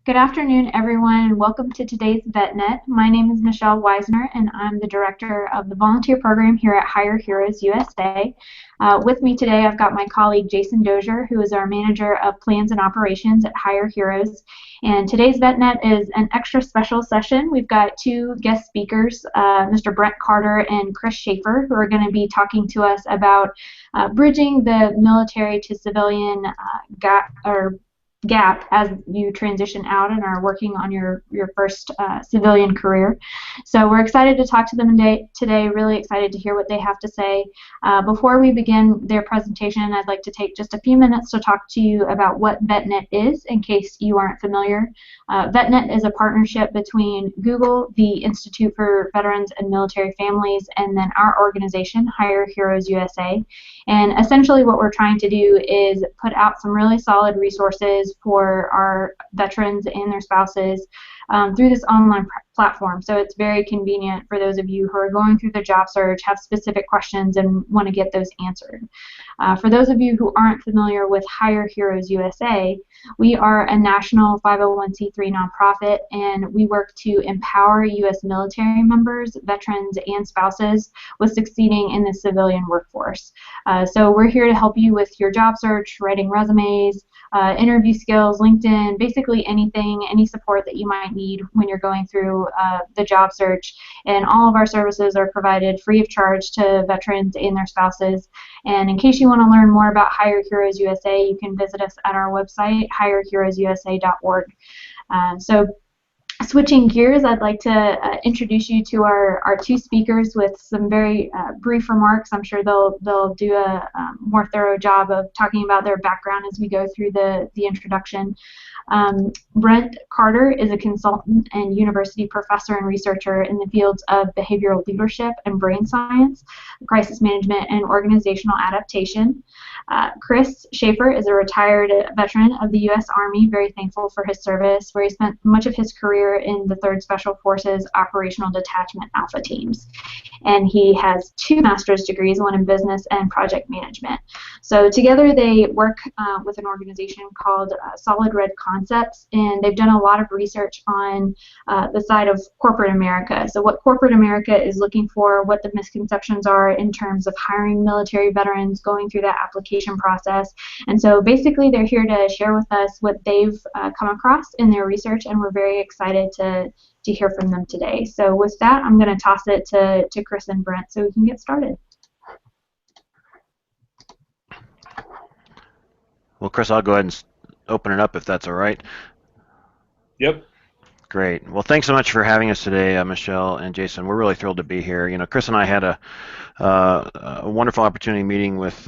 Good afternoon, everyone, and welcome to today's VetNet. My name is Michelle Weisner, and I'm the director of the volunteer program here at Hire Heroes USA. With me today, I've got my colleague Jason Dozier, who is our manager of plans and operations at Hire Heroes. And today's VetNet is an extra special session. We've got two guest speakers, Mr. Brent Carter and Chris Schaefer, who are going to be talking to us about bridging the military to civilian gap as you transition out and are working on your first civilian career. So we're excited to talk to them today, really excited to hear what they have to say. Before we begin their presentation, I'd like to take just a few minutes to talk to you about what VetNet is, in case you aren't familiar. VetNet is a partnership between Google, the Institute for Veterans and Military Families, and then our organization, Hire Heroes USA. And essentially what we're trying to do is put out some really solid resources for our veterans and their spouses through this online platform. So it's very convenient for those of you who are going through the job search, have specific questions, and want to get those answered. For those of you who aren't familiar with Hire Heroes USA, we are a national 501c3 nonprofit, and we work to empower U.S. military members, veterans, and spouses with succeeding in the civilian workforce. So we're here to help you with your job search, writing resumes, interview skills, LinkedIn, basically anything, any support that you might need when you're going through the job search. And all of our services are provided free of charge to veterans and their spouses. And in case you want to learn more about Hire Heroes USA, you can visit us at our website, hireheroesusa.org. So switching gears, I'd like to introduce you to our two speakers with some very brief remarks. I'm sure they'll do a more thorough job of talking about their background as we go through the introduction. Brent Carter is a consultant and university professor and researcher in the fields of behavioral leadership and brain science, crisis management, and organizational adaptation. Chris Schaefer is a retired veteran of the U.S. Army, very thankful for his service, where he spent much of his career in the 3rd Special Forces Operational Detachment Alpha Teams. And he has 2 master's degrees, one in business and project management. So together they work with an organization called Solid Red Concepts, and they've done a lot of research on the side of corporate America. So what corporate America is looking for, what the misconceptions are in terms of hiring military veterans, going through that application process. And so basically they're here to share with us what they've come across in their research, and we're very excited to hear from them today. So with that, I'm going to toss it to Chris and Brent so we can get started. Well, Chris, I'll go ahead and open it up if that's all right. Yep. Great. Well, thanks so much for having us today, Michelle and Jason. We're really thrilled to be here. You know, Chris and I had a wonderful opportunity meeting with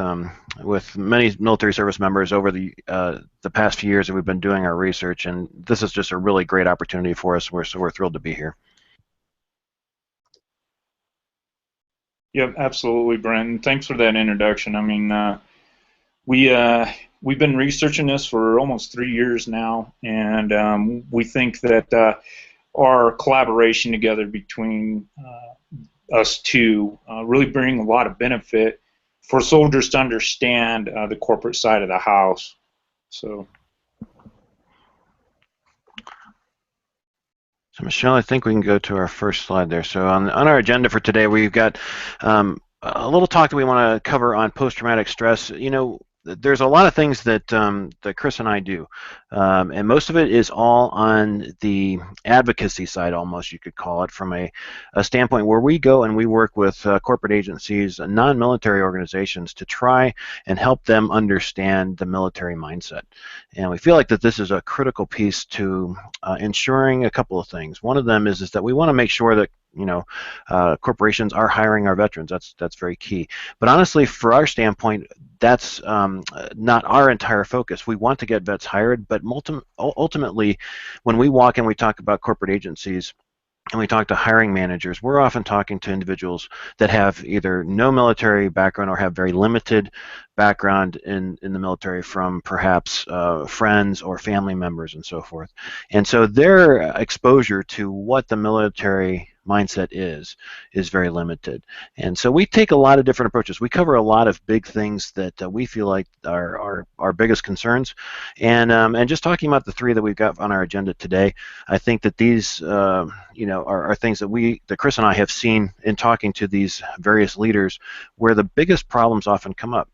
many military service members over the past few years that we've been doing our research, and this is just a really great opportunity for us. So we're thrilled to be here. Yep, absolutely, Brent. Thanks for that introduction. I mean, we've been researching this for almost 3 years now, and we think that our collaboration together between us two really bring a lot of benefit for soldiers to understand the corporate side of the house. So Michelle, I think we can go to our first slide there. So on our agenda for today, we've got a little talk that we want to cover on post-traumatic stress. You know, there's a lot of things that that Chris and I do, and most of it is all on the advocacy side, almost you could call it, from a standpoint where we go and we work with corporate agencies, non-military organizations, to try and help them understand the military mindset. And we feel like that this is a critical piece to ensuring a couple of things. One of them is that we want to make sure that corporations are hiring our veterans. That's very key. But honestly, for our standpoint, that's not our entire focus. We want to get vets hired, but ultimately, when we walk and we talk about corporate agencies and we talk to hiring managers, we're often talking to individuals that have either no military background or have very limited background in the military from perhaps friends or family members and so forth. And so their exposure to what the military mindset is very limited. And so we take a lot of different approaches. We cover a lot of big things that we feel like are our biggest concerns. And just talking about the three that we've got on our agenda today, I think that these are things that Chris and I have seen in talking to these various leaders where the biggest problems often come up.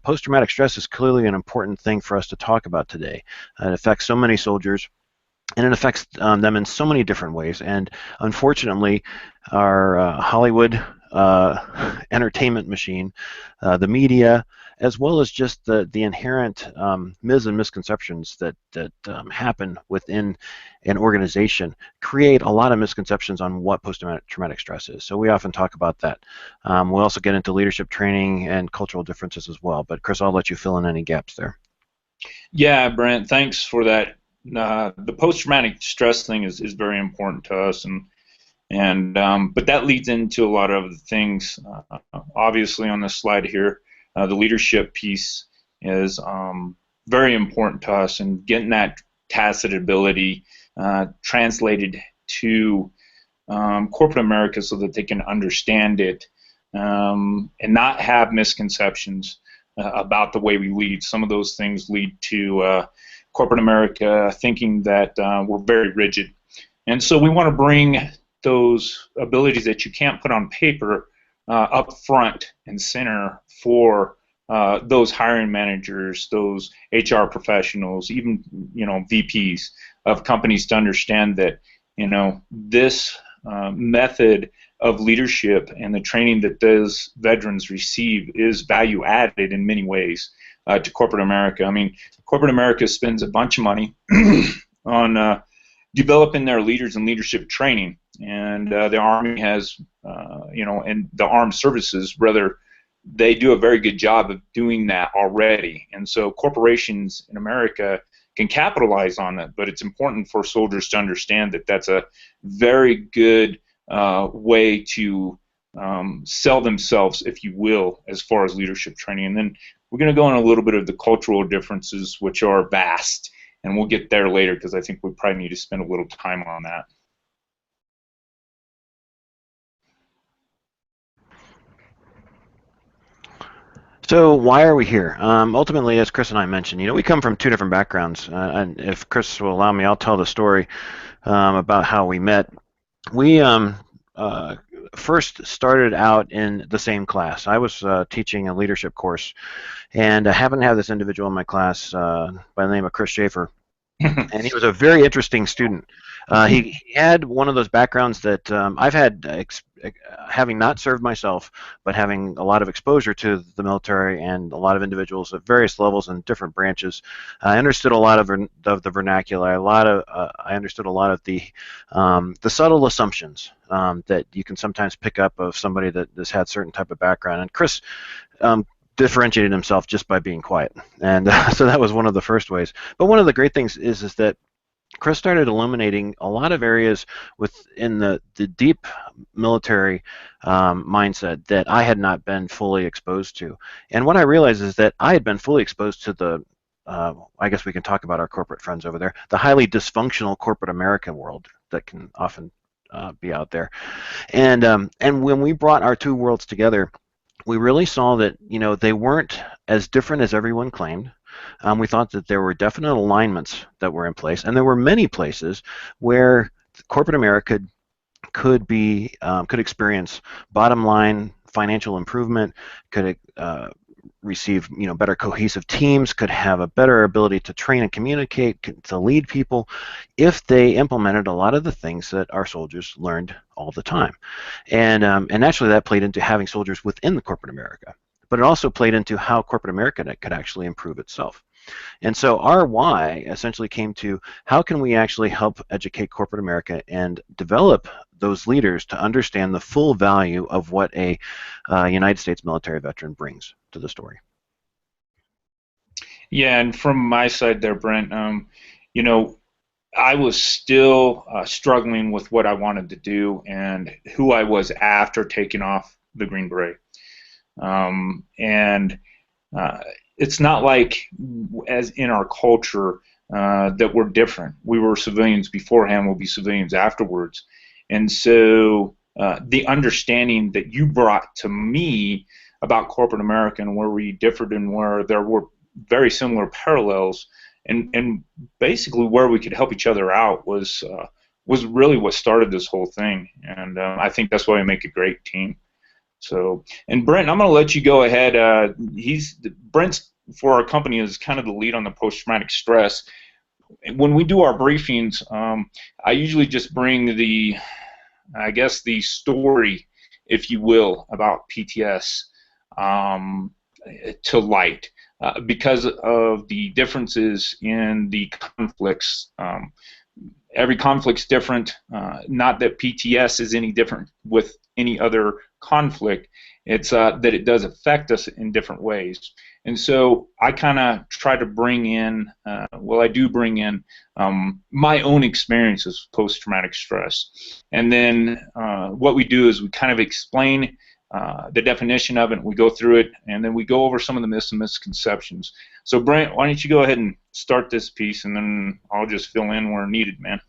Post-traumatic stress is clearly an important thing for us to talk about today. It affects so many soldiers, and it affects them in so many different ways. And unfortunately, our Hollywood entertainment machine, the media, as well as just the inherent myths and misconceptions that happen within an organization, create a lot of misconceptions on what post-traumatic stress is. So we often talk about that. We'll also get into leadership training and cultural differences as well. But Chris, I'll let you fill in any gaps there. Yeah, Brent, thanks for that. The post-traumatic stress thing is very important to us, but that leads into a lot of the things. Obviously, on this slide here, the leadership piece is very important to us, and getting that tacit ability translated to corporate America so that they can understand it and not have misconceptions about the way we lead. Some of those things lead to corporate America thinking that we're very rigid. And so we want to bring those abilities that you can't put on paper up front and center for those hiring managers, those HR professionals, even VPs of companies to understand that this method of leadership and the training that those veterans receive is value added in many ways to corporate America. I mean, corporate America spends a bunch of money on developing their leaders and leadership training, and the Army has, and the armed services, rather, they do a very good job of doing that already. And so corporations in America can capitalize on it, but it's important for soldiers to understand that that's a very good way to sell themselves, if you will, as far as leadership training. And then we're going to go on a little bit of the cultural differences, which are vast, and we'll get there later because I think we probably need to spend a little time on that. So why are we here? Ultimately, as Chris and I mentioned, we come from two different backgrounds. And if Chris will allow me, I'll tell the story about how we met. We first started out in the same class. I was teaching a leadership course, and I happened to have this individual in my class by the name of Chris Schaefer. And he was a very interesting student. He had one of those backgrounds that I've had, having not served myself, but having a lot of exposure to the military and a lot of individuals at various levels and different branches. I understood a lot of the vernacular. I understood a lot of the subtle assumptions that you can sometimes pick up of somebody that has had certain type of background. And Chris differentiated himself just by being quiet, and so that was one of the first ways. But one of the great things is that Chris started illuminating a lot of areas within the deep military mindset that I had not been fully exposed to. And what I realized is that I had been fully exposed to the I guess we can talk about our corporate friends over there, the highly dysfunctional corporate America world that can often be out there. And when we brought our two worlds together, we really saw that they weren't as different as everyone claimed. We thought that there were definite alignments that were in place, and there were many places where corporate America could experience bottom line financial improvement, could receive better cohesive teams, could have a better ability to train and communicate, to lead people, if they implemented a lot of the things that our soldiers learned all the time. And naturally that played into having soldiers within the corporate America, but it also played into how corporate America could actually improve itself. And so our why essentially came to, how can we actually help educate corporate America and develop those leaders to understand the full value of what a United States military veteran brings to the story. Yeah, and from my side there, Brent, I was still struggling with what I wanted to do and who I was after taking off the Green Beret. It's not like, as in our culture, that we're different. We were civilians beforehand, we'll be civilians afterwards. And so the understanding that you brought to me about corporate America and where we differed and where there were very similar parallels, and basically where we could help each other out was really what started this whole thing. And I think that's why we make a great team. So, and Brent, I'm going to let you go ahead. Brent's for our company is kind of the lead on the post-traumatic stress. When we do our briefings, I usually just bring the story, if you will, about PTS to light because of the differences in the conflicts. Every conflict's different. Not that PTS is any different with any other conflict. It's that it does affect us in different ways. And so I kind of try to bring in, I do bring in my own experiences with post-traumatic stress. And then what we do is we kind of explain the definition of it, we go through it, and then we go over some of the myths and misconceptions. So Brent, why don't you go ahead and start this piece, and then I'll just fill in where needed, man.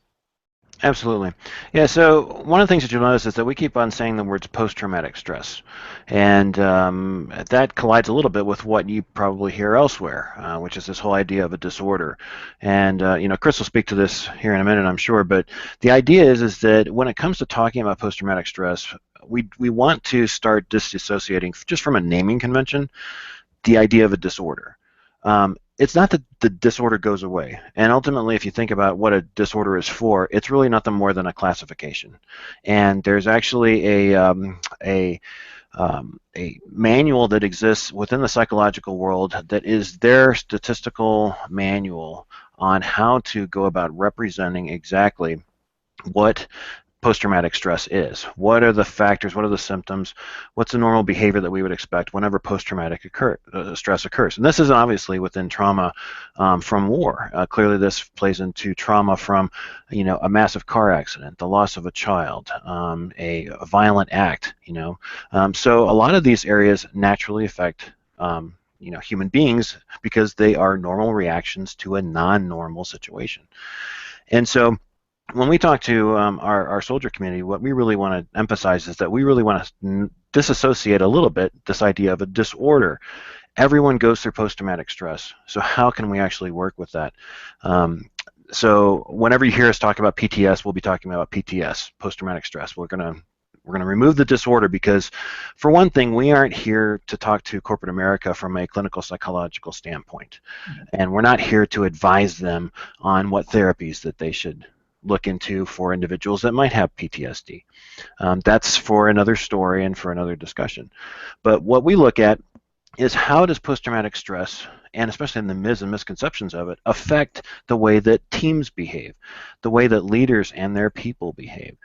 Absolutely. Yeah, so one of the things that you'll notice is that we keep on saying the words post-traumatic stress, and that collides a little bit with what you probably hear elsewhere, which is this whole idea of a disorder. And Chris will speak to this here in a minute, I'm sure, but the idea is that when it comes to talking about post-traumatic stress, we want to start disassociating, just from a naming convention, the idea of a disorder. It's not that the disorder goes away, and ultimately, if you think about what a disorder is for, it's really nothing more than a classification. And there's actually a manual that exists within the psychological world that is their statistical manual on how to go about representing exactly what post-traumatic stress is. What are the factors? What are the symptoms? What's the normal behavior that we would expect whenever post-traumatic stress occurs? And this is obviously within trauma from war. Clearly, this plays into trauma from, a massive car accident, the loss of a child, a violent act. So a lot of these areas naturally affect human beings because they are normal reactions to a non-normal situation. And so when we talk to our soldier community, what we really want to emphasize is that we really want to disassociate a little bit this idea of a disorder. Everyone goes through post-traumatic stress, so how can we actually work with that? So whenever you hear us talk about PTS, we'll be talking about PTS, post-traumatic stress. We're gonna remove the disorder because, for one thing, we aren't here to talk to corporate America from a clinical psychological standpoint, and we're not here to advise them on what therapies that they should look into for individuals that might have PTSD. That's for another story and for another discussion. But what we look at is how does post-traumatic stress, and especially in the myths and misconceptions of it, affect the way that teams behave, the way that leaders and their people behave,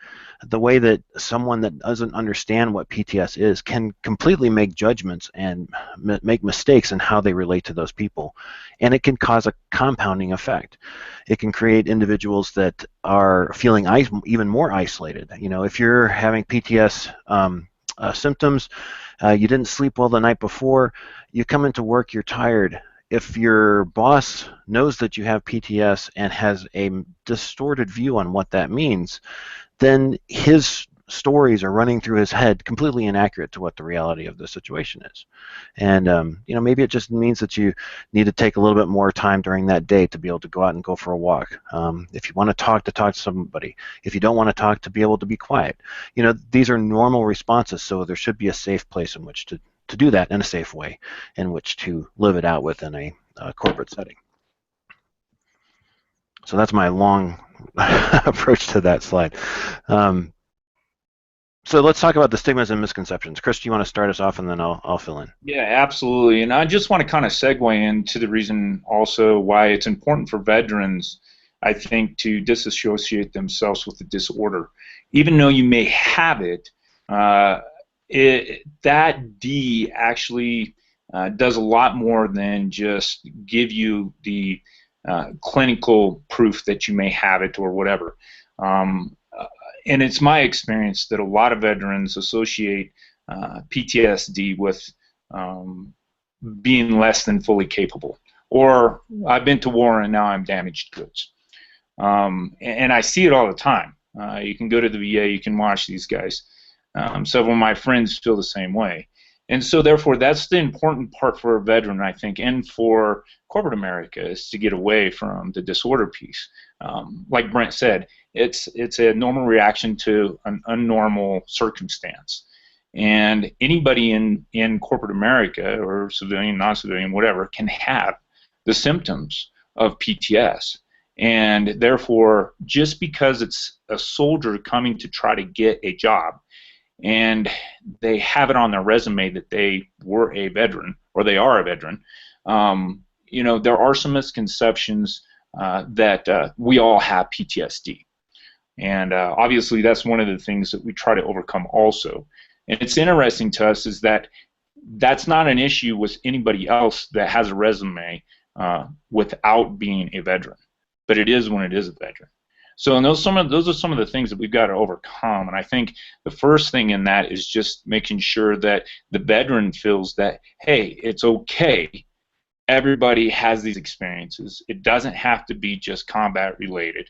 the way that someone that doesn't understand what PTS is can completely make judgments and make mistakes in how they relate to those people. And it can cause a compounding effect. It can create individuals that are feeling even more isolated. If you're having PTS symptoms, you didn't sleep well the night before, you come into work, you're tired. If your boss knows that you have PTS and has a distorted view on what that means, then his stories are running through his head completely inaccurate to what the reality of the situation is. And maybe it just means that you need to take a little bit more time during that day to be able to go out and go for a walk. If you want to talk to somebody. If you don't want to talk, to be able to be quiet. These are normal responses, so there should be a safe place in which to do that in a safe way, in which to live it out within a corporate setting. So that's my long approach to that slide. So let's talk about the stigmas and misconceptions. Chris, do you want to start us off, and then I'll fill in? Yeah, absolutely. And I just want to kind of segue into the reason also why it's important for veterans, I think, to disassociate themselves with the disorder. Even though you may have it, that D actually does a lot more than just give you the clinical proof that you may have it or whatever. And it's my experience that a lot of veterans associate PTSD with being less than fully capable. Or I've been to war and now I'm damaged goods. And I see it all the time. You can go to the VA, you can watch these guys. Several of my friends feel the same way. And so therefore that's the important part for a veteran, I think, and for corporate America, is to get away from the disorder piece. Like Brent said, it's a normal reaction to an unnormal circumstance. And anybody in corporate America, or civilian, non-civilian, whatever, can have the symptoms of PTS. And therefore, just because it's a soldier coming to try to get a job, and they have it on their resume that they were a veteran, or they are a veteran, you know, there are some misconceptions that we all have PTSD. And obviously that's one of the things that we try to overcome also. And it's interesting to us is that that's not an issue with anybody else that has a resume without being a veteran, but it is when it is a veteran. So and those are some of the things that we've got to overcome. And I think the first thing in that is just making sure that the veteran feels that, hey, it's okay. Everybody has these experiences. It doesn't have to be just combat related,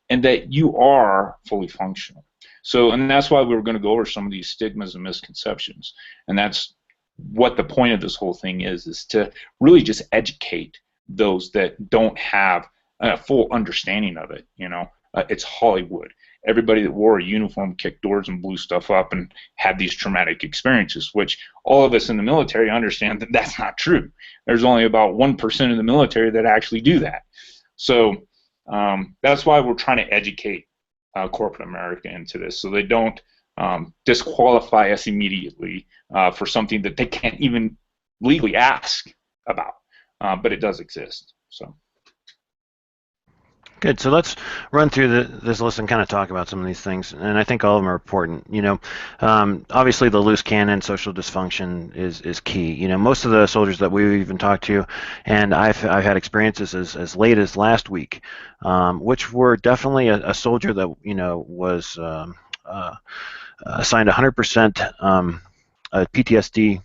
and that you are fully functional. So, and that's why we were going to go over some of these stigmas and misconceptions. And that's what the point of this whole thing is to really just educate those that don't have a full understanding of it. You know, it's Hollywood. Everybody that wore a uniform kicked doors and blew stuff up and had these traumatic experiences, which all of us in the military understand that that's not true. There's only about 1% of the military that actually do that. So that's why we're trying to educate corporate America into this, so they don't disqualify us immediately for something that they can't even legally ask about, but it does exist. So. Good. So let's run through this list and kind of talk about some of these things. And I think all of them are important. You know, obviously the loose cannon, social dysfunction is key. You know, most of the soldiers that we've even talked to, and I've had experiences as late as last week, which were definitely a soldier that, you know, was assigned 100% PTSD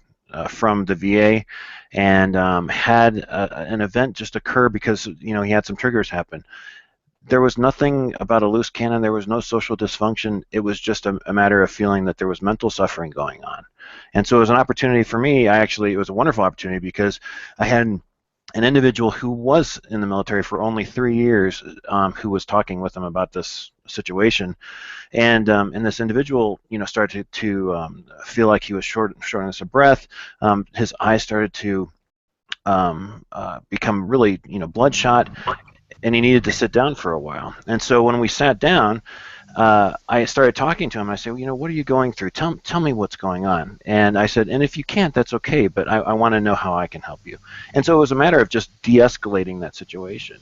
from the VA, and had an event just occur because, you know, he had some triggers happen. There was nothing about a loose cannon. There was no social dysfunction. It was just a matter of feeling that there was mental suffering going on. And so it was an opportunity for me. It was a wonderful opportunity because I had an individual who was in the military for only 3 years who was talking with him about this situation. And this individual, you know, started to feel like he was shortness of breath. His eyes started to become really, you know, bloodshot, and he needed to sit down for a while. And so when we sat down, I started talking to him. I said, well, you know, what are you going through? Tell me what's going on. And I said, and if you can't, that's okay, but I want to know how I can help you. And so it was a matter of just de-escalating that situation.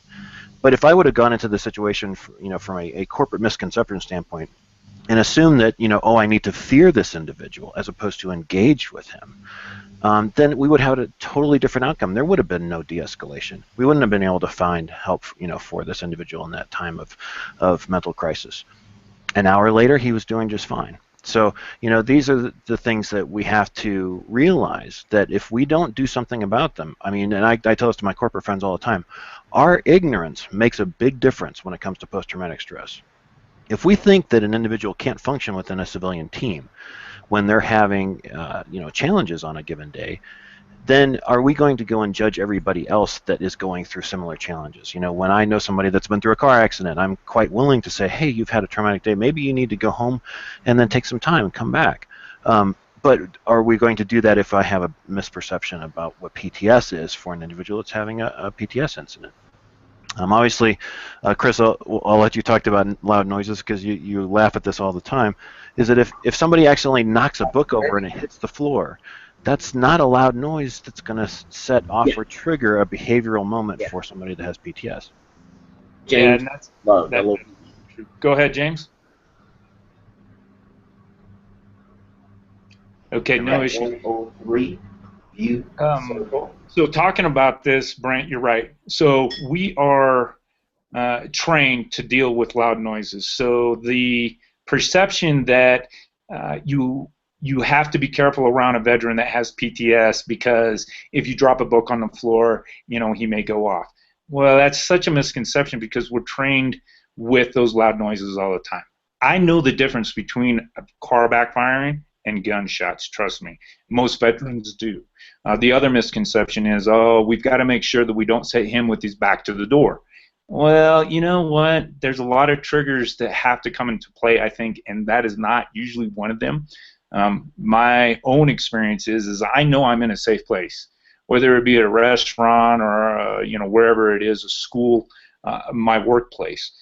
But if I would have gone into the situation, you know, from a corporate misconception standpoint, and assumed that, you know, oh, I need to fear this individual as opposed to engage with him, then we would have a totally different outcome. There would have been no de-escalation. We wouldn't have been able to find help, you know, for this individual in that time of mental crisis. An hour later, he was doing just fine. So, you know, these are the things that we have to realize, that if we don't do something about them, I mean, and I tell this to my corporate friends all the time, our ignorance makes a big difference when it comes to post-traumatic stress. If we think that an individual can't function within a civilian team when they're having you know, challenges on a given day, then are we going to go and judge everybody else that is going through similar challenges? You know, when I know somebody that's been through a car accident, I'm quite willing to say, hey, you've had a traumatic day. Maybe you need to go home and then take some time and come back. But are we going to do that if I have a misperception about what PTS is for an individual that's having a PTS incident? Obviously, Chris, I'll let you talk about loud noises because you laugh at this all the time, is that if somebody accidentally knocks a book over and it hits the floor, that's not a loud noise that's going to set off or trigger a behavioral moment for somebody that has PTS. James, go ahead, James. Okay, no issue. So talking about this, Brent, you're right. So we are trained to deal with loud noises. So the perception that you have to be careful around a veteran that has PTS because if you drop a book on the floor, you know, he may go off. Well, that's such a misconception because we're trained with those loud noises all the time. I know the difference between a car backfiring and gunshots, trust me. Most veterans do. The other misconception is, oh, we've got to make sure that we don't set him with his back to the door. Well, you know what? There's a lot of triggers that have to come into play, I think, and that is not usually one of them. My own experience is I know I'm in a safe place, whether it be at a restaurant or wherever it is, a school, my workplace.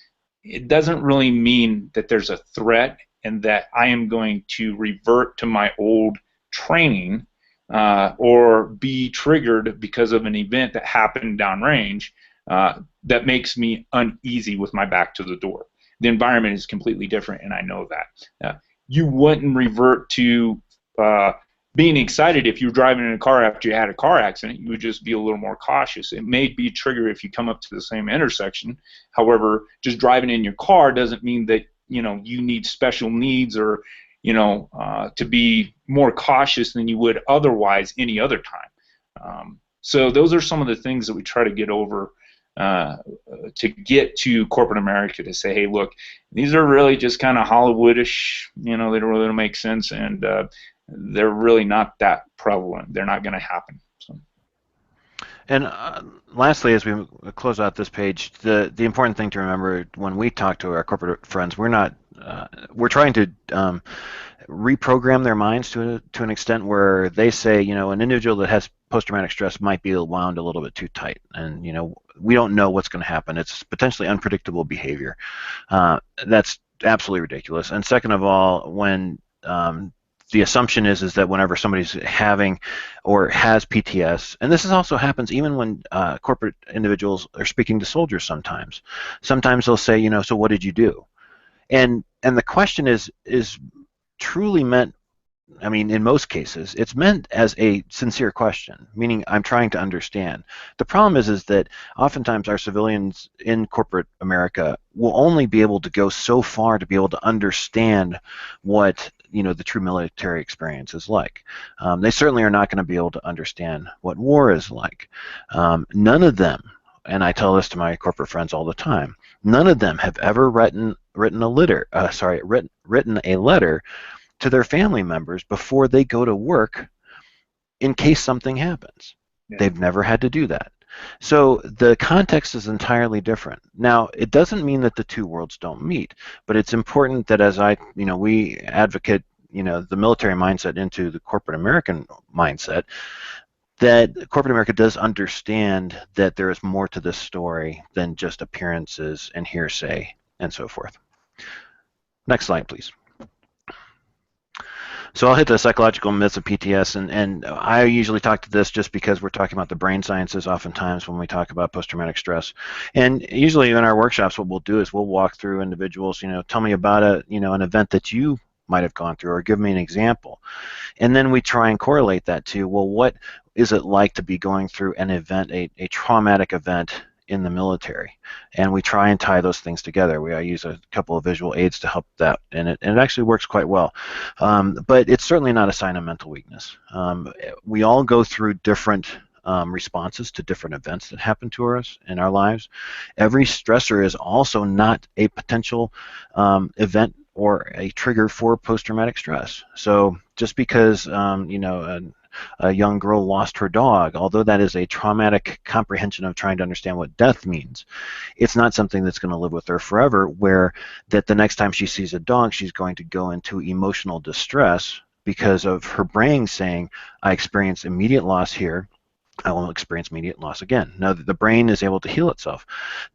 It doesn't really mean that there's a threat and that I am going to revert to my old training or be triggered because of an event that happened downrange that makes me uneasy with my back to the door. The environment is completely different, and I know that. You wouldn't revert to being excited if you were driving in a car after you had a car accident. You would just be a little more cautious. It may be a trigger if you come up to the same intersection. However, just driving in your car doesn't mean that you need special needs or to be more cautious than you would otherwise any other time. So those are some of the things that we try to get over to get to corporate America to say, hey, look, these are really just kind of Hollywoodish, they don't really make sense, and they're really not that prevalent. They're not going to happen. So. And lastly, as we close out this page, the important thing to remember when we talk to our corporate friends, we're trying to reprogram their minds to an extent where they say, an individual that has post-traumatic stress might be wound a little bit too tight, and we don't know what's going to happen. It's potentially unpredictable behavior. That's absolutely ridiculous. And second of all, when the assumption is that whenever somebody's having or has PTS, and this also happens even when corporate individuals are speaking to soldiers sometimes they'll say, so what did you do? And the question is truly meant, I mean, in most cases, it's meant as a sincere question, meaning I'm trying to understand. The problem is that oftentimes our civilians in corporate America will only be able to go so far to be able to understand what the true military experience is like. They certainly are not going to be able to understand what war is like. None of them, and I tell this to my corporate friends all the time, none of them have ever written a letter to their family members before they go to work in case something happens. Yeah. They've never had to do that. So the context is entirely different. Now, it doesn't mean that the two worlds don't meet, but it's important that as we advocate, the military mindset into the corporate American mindset, that corporate America does understand that there is more to this story than just appearances and hearsay and so forth. Next slide, please. So I'll hit the psychological myths of PTS, and I usually talk to this just because we're talking about the brain sciences oftentimes when we talk about post-traumatic stress. And usually in our workshops, what we'll do is we'll walk through individuals, tell me about an event that you might have gone through, or give me an example. And then we try and correlate that to, well, what is it like to be going through an event, a traumatic event in the military? And we try and tie those things together. I use a couple of visual aids to help that, and it actually works quite well. But it's certainly not a sign of mental weakness. We all go through different responses to different events that happen to us in our lives. Every stressor is also not a potential event or a trigger for post-traumatic stress. So just because a young girl lost her dog, although that is a traumatic comprehension of trying to understand what death means, it's not something that's going to live with her forever, where that the next time she sees a dog, she's going to go into emotional distress because of her brain saying, I experienced immediate loss here, I will experience immediate loss again. Now, the brain is able to heal itself.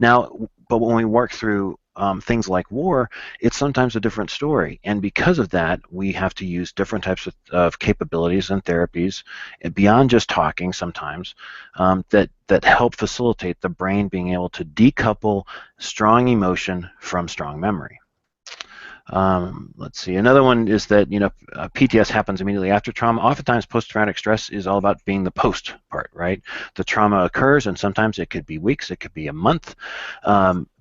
Now, but when we work through things like war, it's sometimes a different story. And because of that, we have to use different types of capabilities and therapies, and beyond just talking sometimes, that help facilitate the brain being able to decouple strong emotion from strong memory. Let's see. Another one is that PTS happens immediately after trauma. Oftentimes, post-traumatic stress is all about being the post part, right? The trauma occurs, and sometimes it could be weeks, it could be a month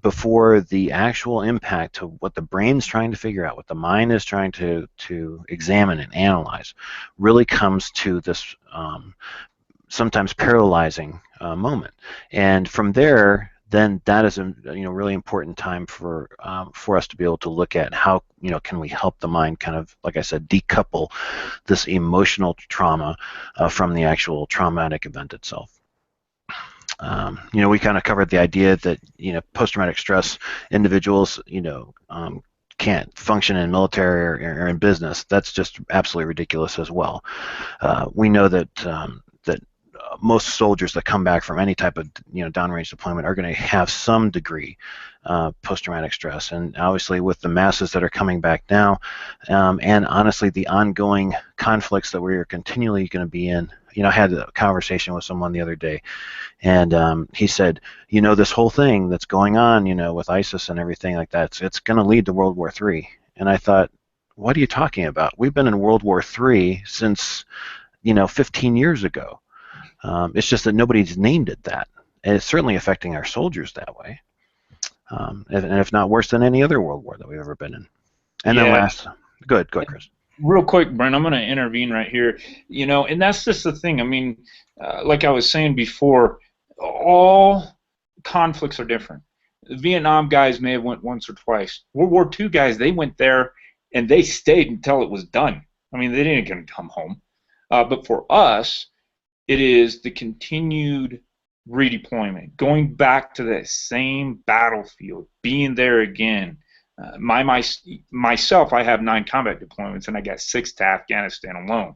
before the actual impact of what the brain's trying to figure out, what the mind is trying to examine and analyze, really comes to this sometimes paralyzing moment. And from there, then that is a really important time for us to be able to look at how can we help the mind kind of, like I said, decouple this emotional trauma from the actual traumatic event itself. We kind of covered the idea that post-traumatic stress individuals can't function in military or in business. That's just absolutely ridiculous as well. We know that most soldiers that come back from any type of downrange deployment are going to have some degree post-traumatic stress, and obviously with the masses that are coming back now, and honestly the ongoing conflicts that we are continually going to be in. I had a conversation with someone the other day, and he said, this whole thing that's going on, with ISIS and everything like that, it's going to lead to World War III. And I thought, what are you talking about? We've been in World War III since 15 years ago. It's just that nobody's named it that. And it's certainly affecting our soldiers that way, and if not worse than any other world war that we've ever been in. And then last, go ahead, Chris. Real quick, Brent, I'm going to intervene right here. And that's just the thing. I mean, like I was saying before, all conflicts are different. The Vietnam guys may have went once or twice. World War II guys, they went there and they stayed until it was done. I mean, they didn't get to come home. But for us, it is the continued redeployment, going back to that same battlefield, being there again. Myself, I have 9 combat deployments, and I got 6 to Afghanistan alone.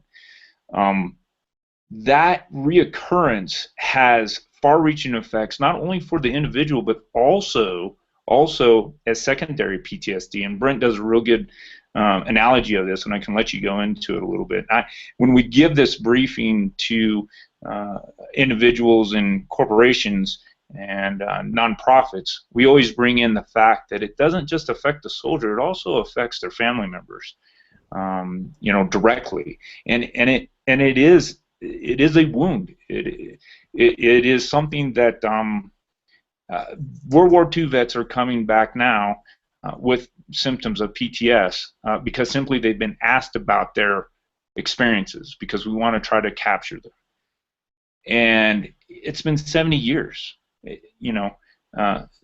That reoccurrence has far-reaching effects, not only for the individual, but also as secondary PTSD. And Brent does a real good analogy of this, and I can let you go into it a little bit. When we give this briefing to individuals and corporations and nonprofits, we always bring in the fact that it doesn't just affect the soldier; it also affects their family members, directly. And it is a wound. It is something that World War II vets are coming back now with symptoms of PTS because simply they've been asked about their experiences because we want to try to capture them. And it's been 70 years.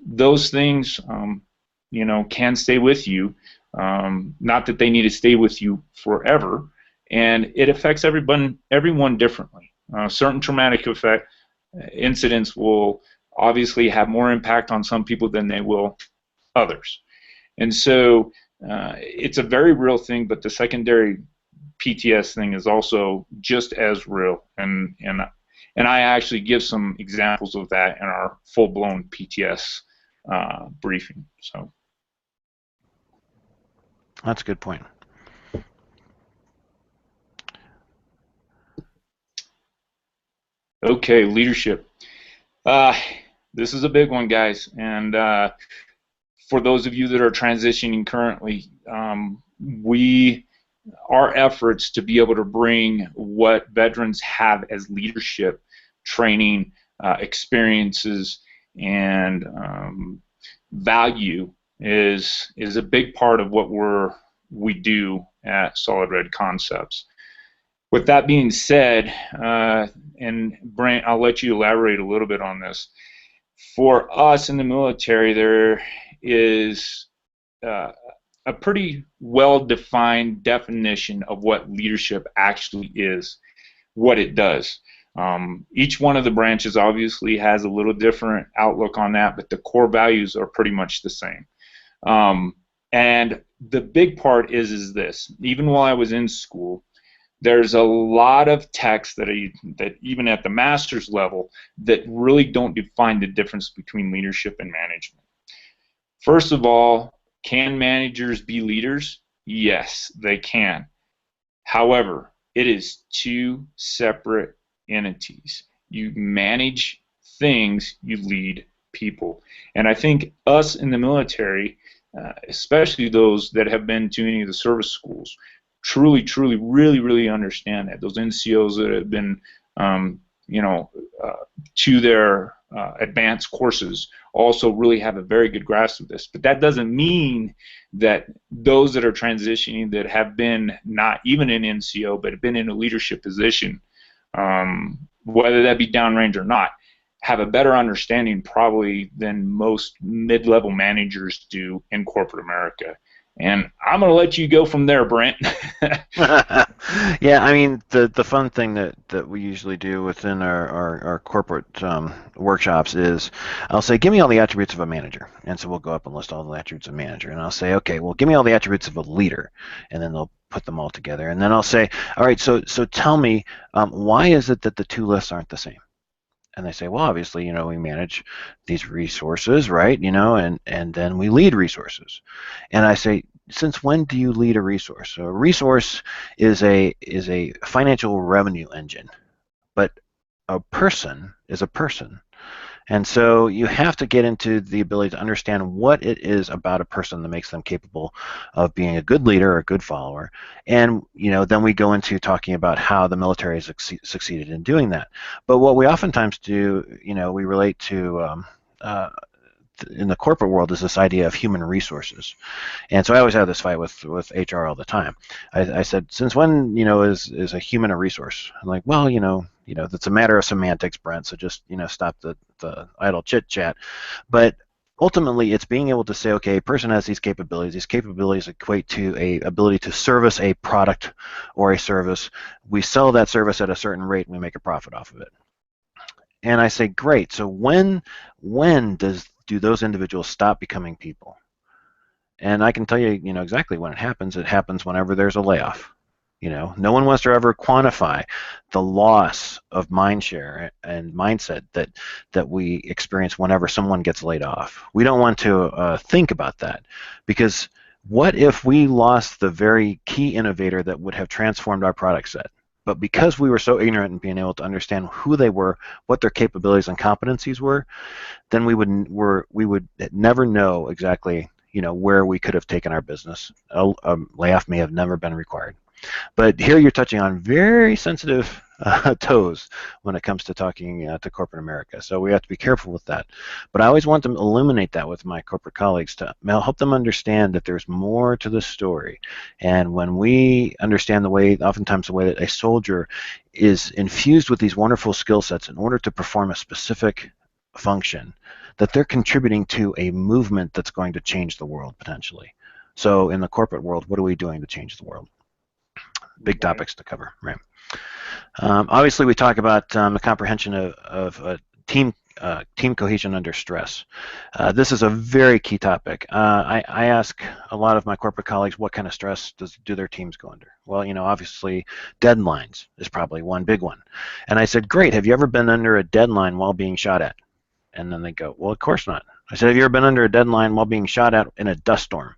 Those things, can stay with you. Not that they need to stay with you forever, and it affects everyone differently. Certain traumatic incidents will obviously have more impact on some people than they will others. And so it's a very real thing, but the secondary PTS thing is also just as real. And I actually give some examples of that in our full-blown PTS briefing. So that's a good point. Okay, leadership. This is a big one, guys. And for those of you that are transitioning currently, our efforts to be able to bring what veterans have as leadership training, experiences, and value is a big part of what we do at Solid Red Concepts. With that being said, and Brent, I'll let you elaborate a little bit on this. For us in the military, there is a pretty well-defined definition of what leadership actually is, what it does. Each one of the branches obviously has a little different outlook on that, but the core values are pretty much the same. And the big part is this. Even while I was in school, there's a lot of texts that even at the master's level that really don't define the difference between leadership and management. First of all, can managers be leaders? Yes, they can. However, it is 2 separate entities. You manage things, you lead people. And I think us in the military, especially those that have been to any of the service schools, truly, really understand that. Those NCOs that have been, to their advanced courses also really have a very good grasp of this. But that doesn't mean that those that are transitioning that have been not even in NCO but have been in a leadership position, whether that be downrange or not, have a better understanding probably than most mid-level managers do in corporate America. And I'm going to let you go from there, Brent. Yeah, I mean, the fun thing that we usually do within our corporate workshops is I'll say, give me all the attributes of a manager. And so we'll go up and list all the attributes of a manager. And I'll say, okay, well, give me all the attributes of a leader. And then they'll put them all together. And then I'll say, all right, so tell me, why is it that the two lists aren't the same? And they say, well, obviously, we manage these resources, right? And then we lead resources. And I say, since when do you lead a resource? So a resource is a financial revenue engine, but a person is a person. And so you have to get into the ability to understand what it is about a person that makes them capable of being a good leader or a good follower. And then we go into talking about how the military has succeeded in doing that. But what we oftentimes do, we relate to in the corporate world is this idea of human resources. And so I always have this fight with HR all the time. I said, since when, is a human a resource? I'm like, well, that's a matter of semantics, Brent, so just, stop the idle chit chat. But ultimately, it's being able to say, okay, a person has these capabilities. These capabilities equate to a ability to service a product or a service. We sell that service at a certain rate and we make a profit off of it. And I say, great, so when do those individuals stop becoming people? And I can tell you, exactly when it happens. It happens whenever there's a layoff. No one wants to ever quantify the loss of mind share and mindset that we experience whenever someone gets laid off. We don't want to think about that, because what if we lost the very key innovator that would have transformed our product set? But because we were so ignorant in being able to understand who they were, what their capabilities and competencies were, then we would never know exactly where we could have taken our business. A layoff may have never been required. But here you're touching on very sensitive toes when it comes to talking to corporate America. So we have to be careful with that. But I always want to illuminate that with my corporate colleagues to help them understand that there's more to the story. And when we understand oftentimes the way that a soldier is infused with these wonderful skill sets in order to perform a specific function, that they're contributing to a movement that's going to change the world potentially. So in the corporate world, what are we doing to change the world? Big topics to cover, right? Obviously, we talk about the comprehension of team cohesion under stress. This is a very key topic. I ask a lot of my corporate colleagues, what kind of stress do their teams go under? Well, obviously, deadlines is probably one big one. And I said, great, have you ever been under a deadline while being shot at? And then they go, well, of course not. I said, have you ever been under a deadline while being shot at in a dust storm?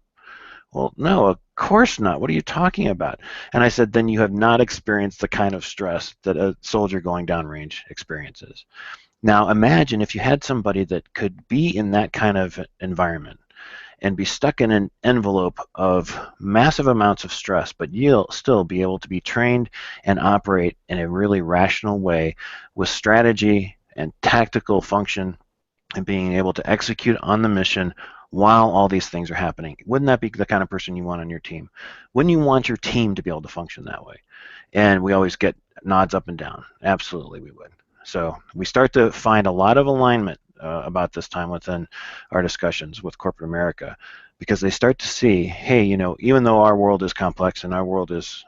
Well, no, of course not. What are you talking about? And I said, then you have not experienced the kind of stress that a soldier going downrange experiences. Now, imagine if you had somebody that could be in that kind of environment and be stuck in an envelope of massive amounts of stress, but you'll still be able to be trained and operate in a really rational way with strategy and tactical function and being able to execute on the mission while all these things are happening. Wouldn't that be the kind of person you want on your team? Wouldn't you want your team to be able to function that way? And we always get nods up and down. Absolutely, we would. So we start to find a lot of alignment about this time within our discussions with corporate America, because they start to see, hey, even though our world is complex and our world is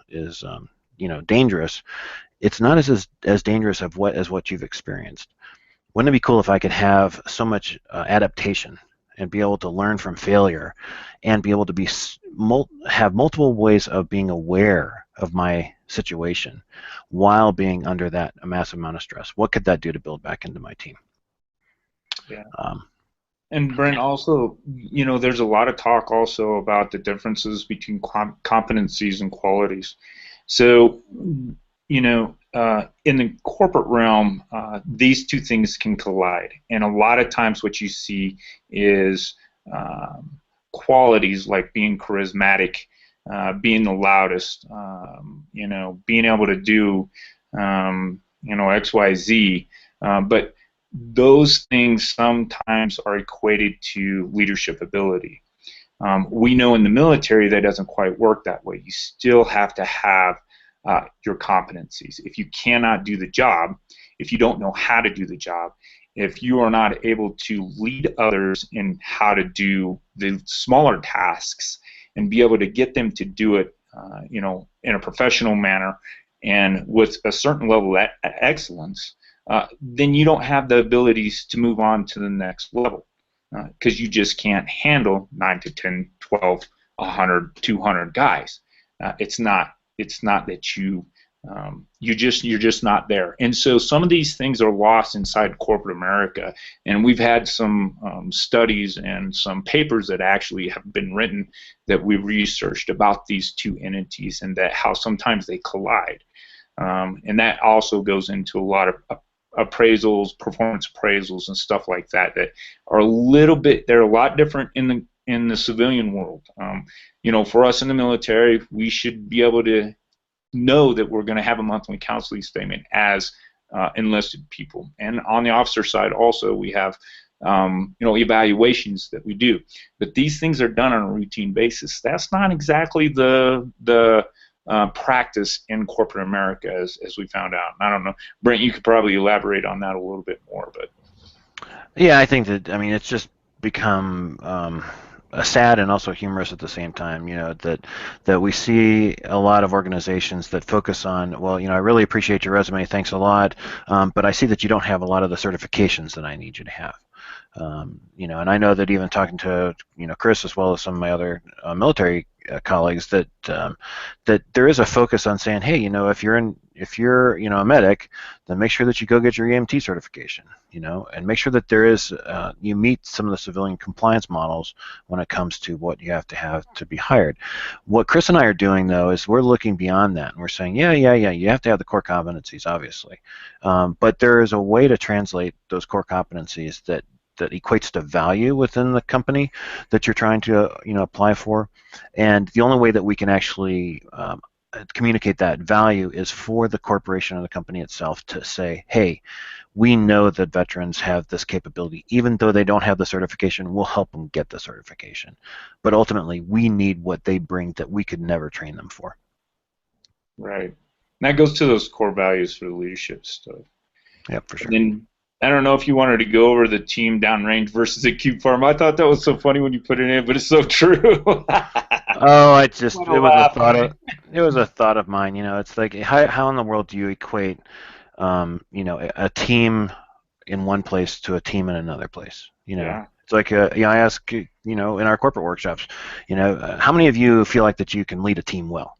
dangerous, it's not as dangerous as what you've experienced. Wouldn't it be cool if I could have so much adaptation and be able to learn from failure and be able to have multiple ways of being aware of my situation while being under a massive amount of stress? What could that do to build back into my team? Yeah. And Brent, also, there's a lot of talk also about the differences between competencies and qualities. So, in the corporate realm, these two things can collide. And a lot of times what you see is qualities like being charismatic, being the loudest, being able to do, X, Y, Z. But those things sometimes are equated to leadership ability. We know in the military that doesn't quite work that way. You still have to have your competencies. If you cannot do the job, if you don't know how to do the job, if you are not able to lead others in how to do the smaller tasks and be able to get them to do it, in a professional manner and with a certain level of excellence, then you don't have the abilities to move on to the next level, because you just can't handle 9 to 10, 12, 100, 200 guys. It's not that you're just not there. And so some of these things are lost inside corporate America, and we've had some studies and some papers that actually have been written that we've researched about these two entities and that how sometimes they collide. And that also goes into a lot of appraisals, performance appraisals, and stuff like that that are they're a lot different in the civilian world. For us in the military, we should be able to know that we're going to have a monthly counseling statement as enlisted people. And on the officer side also, we have evaluations that we do. But these things are done on a routine basis. That's not exactly the practice in corporate America, as we found out. And I don't know, Brent, you could probably elaborate on that a little bit more. But yeah, I think that, it's just become sad and also humorous at the same time, that we see a lot of organizations that focus on, well, I really appreciate your resume, thanks a lot, but I see that you don't have a lot of the certifications that I need you to have. And I know that even talking to Chris as well as some of my other military colleagues, that there is a focus on saying, hey, if you're a medic, then make sure that you go get your EMT certification, and make sure that there is you meet some of the civilian compliance models when it comes to what you have to be hired. What Chris and I are doing, though, is we're looking beyond that, and we're saying, yeah, you have to have the core competencies, obviously, but there is a way to translate those core competencies that equates to value within the company that you're trying to apply for. And the only way that we can actually communicate that value is for the corporation or the company itself to say, hey, we know that veterans have this capability. Even though they don't have the certification, we'll help them get the certification. But ultimately, we need what they bring that we could never train them for. Right. And that goes to those core values for the leadership stuff. Yeah, for sure. And then, I don't know if you wanted to go over the team downrange versus acute farm. I thought that was so funny when you put it in, but it's so true. Oh, it was a thought of mine. It's like, how in the world do you equate, a team in one place to a team in another place? Yeah. It's like, I ask, in our corporate workshops, how many of you feel like that you can lead a team well?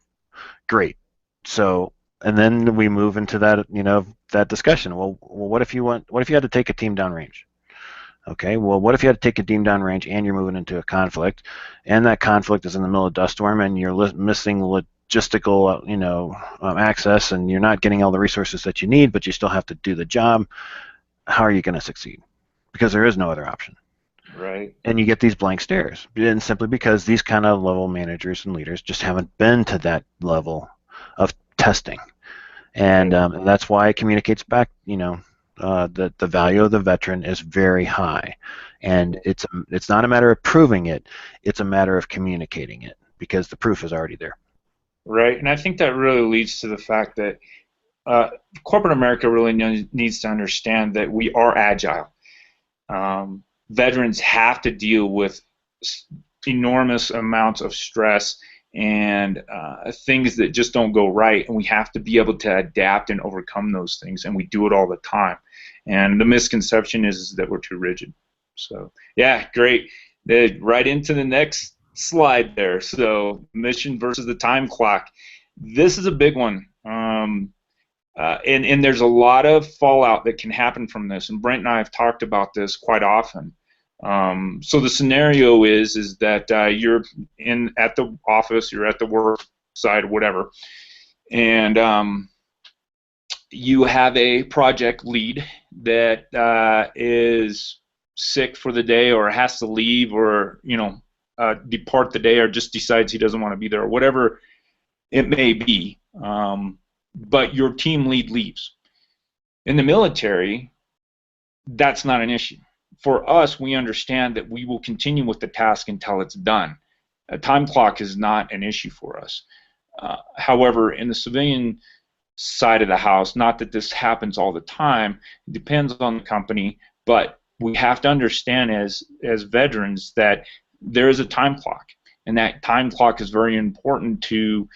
Great. So, and then we move into that, that discussion. Well, what if you had to take a team downrange? Okay, well, what if you had to take a team downrange and you're moving into a conflict, and that conflict is in the middle of a dust storm, and you're missing logistical, access, and you're not getting all the resources that you need, but you still have to do the job? How are you going to succeed? Because there is no other option. Right. And you get these blank stares, and simply because these kind of level managers and leaders just haven't been to that level of testing. And that's why it communicates back, that the value of the veteran is very high. And it's not a matter of proving it, it's a matter of communicating it, because the proof is already there. Right, and I think that really leads to the fact that corporate America really needs to understand that we are agile. Veterans have to deal with enormous amounts of stress and things that just don't go right, and we have to be able to adapt and overcome those things, and we do it all the time. And the misconception is that we're too rigid. So yeah, great. Right into the next slide there. So mission versus the time clock. This is a big one, and there's a lot of fallout that can happen from this, and Brent and I have talked about this quite often. So the scenario is that you're at the office, you're at the work site, whatever, and you have a project lead that is sick for the day, or has to leave, or depart the day, or just decides he doesn't want to be there, or whatever it may be. But your team lead leaves. In the military, that's not an issue. For us, we understand that we will continue with the task until it's done. A time clock is not an issue for us. However, in the civilian side of the house, not that this happens all the time, it depends on the company, But we have to understand as veterans that there is a time clock, and that time clock is very important to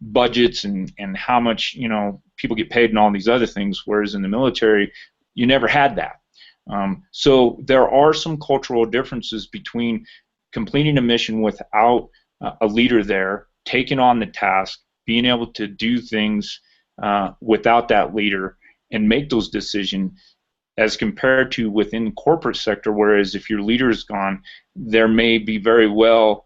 budgets and how much people get paid and all these other things. Whereas in the military, you never had that. So there are some cultural differences between completing a mission without a leader there, taking on the task, being able to do things without that leader and make those decisions, as compared to within the corporate sector, whereas if your leader is gone, there may be very well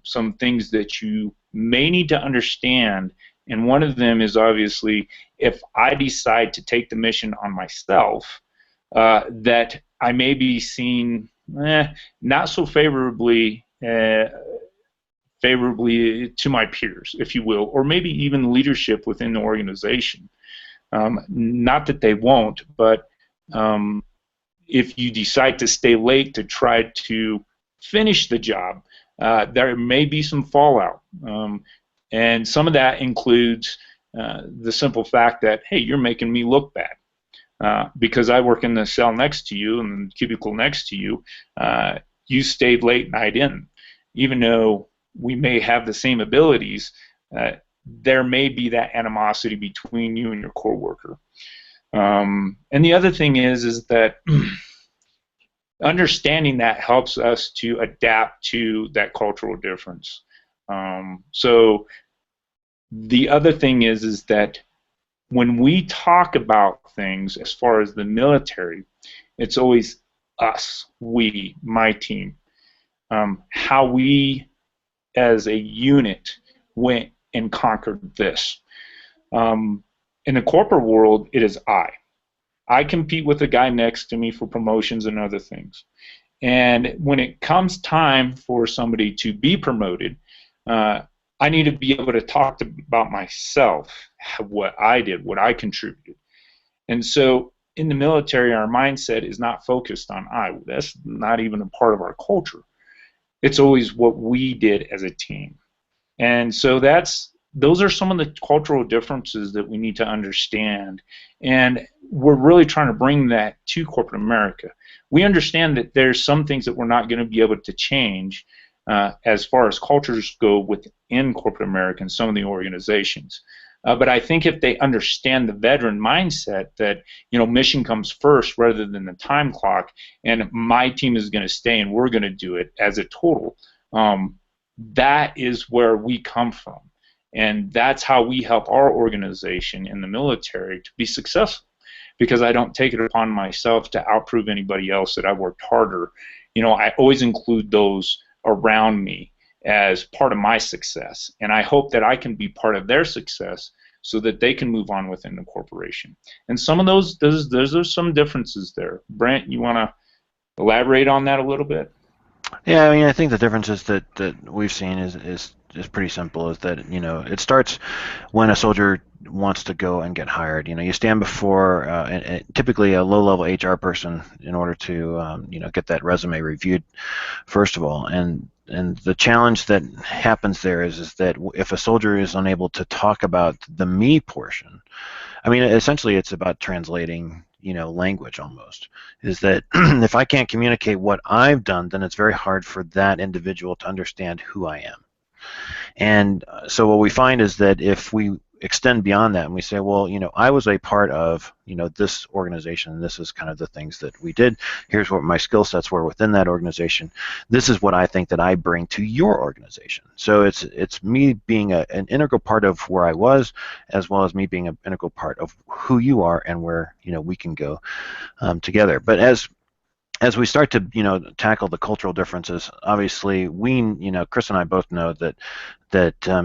some things that you may need to understand. And one of them is obviously, if I decide to take the mission on myself, that I may be seen not so favorably to my peers, if you will, or maybe even leadership within the organization. Not that they won't, but if you decide to stay late to try to finish the job, there may be some fallout. And some of that includes the simple fact that, hey, you're making me look bad. Because I work in the cell next to you and the cubicle next to you, you stayed late and I didn't. Even though we may have the same abilities, there may be that animosity between you and your coworker. And the other thing is that understanding that helps us to adapt to that cultural difference. So the other thing is that when we talk about things as far as the military, it's always us, we, my team, how we as a unit went and conquered this. In the corporate world, it is I. I compete with the guy next to me for promotions and other things. And when it comes time for somebody to be promoted, I need to be able to talk about myself, what I did, what I contributed. And so in the military, our mindset is not focused on I. That's not even a part of our culture. It's always what we did as a team. And so those are some of the cultural differences that we need to understand. And we're really trying to bring that to corporate America. We understand that there's some things that we're not going to be able to change as far as cultures go within corporate America and some of the organizations. But I think if they understand the veteran mindset that, mission comes first rather than the time clock, and my team is going to stay and we're going to do it as a total, that is where we come from. And that's how we help our organization in the military to be successful. Because I don't take it upon myself to outprove anybody else that I've worked harder. I always include those around me as part of my success. And I hope that I can be part of their success so that they can move on within the corporation. And some of those are some differences there. Brent, you want to elaborate on that a little bit? Yeah, I think the differences that we've seen is pretty simple. Is that it starts when a soldier wants to go and get hired. You stand before typically a low-level HR person in order to get that resume reviewed first of all. And the challenge that happens there is that if a soldier is unable to talk about the me portion, essentially it's about translating language almost, is that if I can't communicate what I've done, then it's very hard for that individual to understand who I am. And so what we find is that if we extend beyond that and we say, well, I was a part of, this organization, and this is kind of the things that we did. Here's what my skill sets were within that organization. This is what I think that I bring to your organization. So it's me being an integral part of where I was, as well as me being an integral part of who you are and where, we can go together. But as we start to tackle the cultural differences, obviously Chris and I both know that